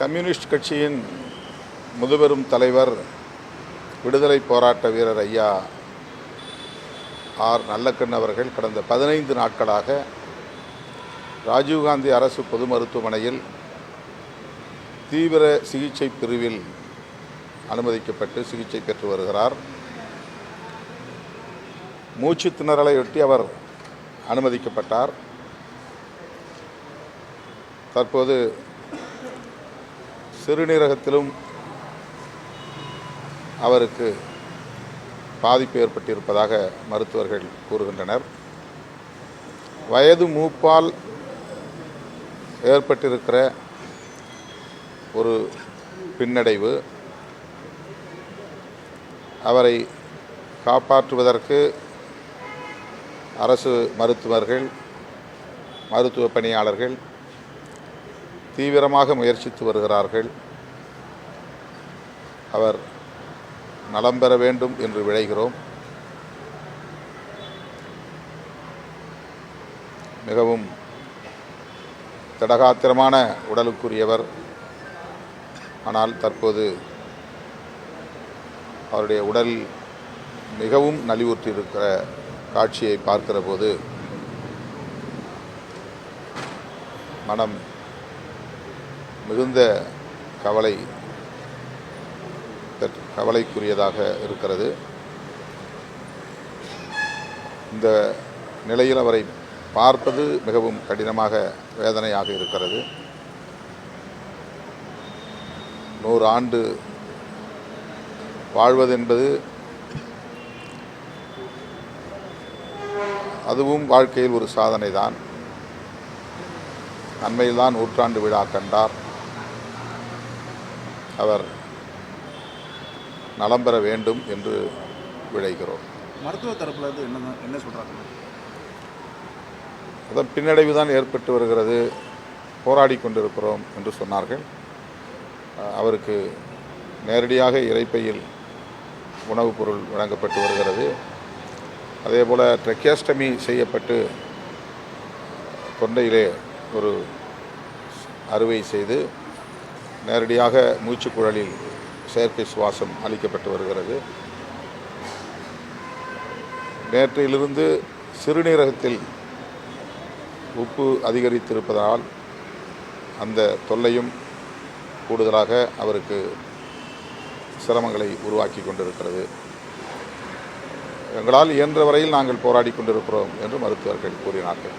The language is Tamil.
கம்யூனிஸ்ட் கட்சியின் முதுபெரும் தலைவர் விடுதலை போராட்ட வீரர் ஐயா ஆர் நல்லக்கண்ணு அவர்கள் கடந்த 15 நாட்களாக ராஜீவ்காந்தி அரசு பொது மருத்துவமனையில் தீவிர சிகிச்சை பிரிவில் அனுமதிக்கப்பட்டு சிகிச்சை பெற்று வருகிறார். மூச்சு திணறலையொட்டி அவர் அனுமதிக்கப்பட்டார். தற்போது சிறுநீரகத்திலும் அவருக்கு பாதிப்பு ஏற்பட்டிருப்பதாக மருத்துவர்கள் கூறுகின்றனர். வயது மூப்பால் ஏற்பட்டிருக்கிற ஒரு பின்னடைவு அவரை காப்பாற்றுவதற்கு அரசு மருத்துவர்கள், மருத்துவ பணியாளர்கள் தீவிரமாக முயற்சித்து வருகிறார்கள். அவர் நலம் பெற வேண்டும் என்று விழைகிறோம். மிகவும் திடகாத்திரமான உடலுக்குரியவர். ஆனால் தற்போது அவருடைய உடல் மிகவும் நலிவுற்றிருக்கிற காட்சியை பார்க்கிற போது மனம் மிகுந்த கவலைக்குரியதாக இருக்கிறது. இந்த நிலையில் அவரை பார்ப்பது மிகவும் கடினமாக வேதனையாக இருக்கிறது. 100 ஆண்டு வாழ்வதென்பது அதுவும் வாழ்க்கையில் ஒரு சாதனை தான். அண்மையில்தான் 100 விழா கண்டார். அவர் நலம் பெற வேண்டும் என்று விழைகிறோம். மருத்துவ தரப்பில் என்ன சொல்கிறாங்க? அதன் பின்னடைவு தான் ஏற்பட்டு வருகிறது, போராடி கொண்டிருக்கிறோம் என்று சொன்னார்கள். அவருக்கு நேரடியாக இரைப்பையில் உணவுப் பொருள் வழங்கப்பட்டு வருகிறது. அதேபோல் ட்ரெக்கியாஸ்டமி செய்யப்பட்டு தொண்டையிலே ஒரு அறுவை செய்து நேரடியாக மூச்சுக்குழலில் செயற்கை சுவாசம் அளிக்கப்பட்டு வருகிறது. நேற்றையிலிருந்து சிறுநீரகத்தில் உப்பு அதிகரித்திருப்பதால் அந்த தொல்லையும் கூடுதலாக அவருக்கு சிரமங்களை உருவாக்கி கொண்டிருக்கிறது. எங்களால் இயன்ற வரையில் நாங்கள் போராடி கொண்டிருக்கிறோம் என்று மருத்துவர்கள் கூறினார்கள்.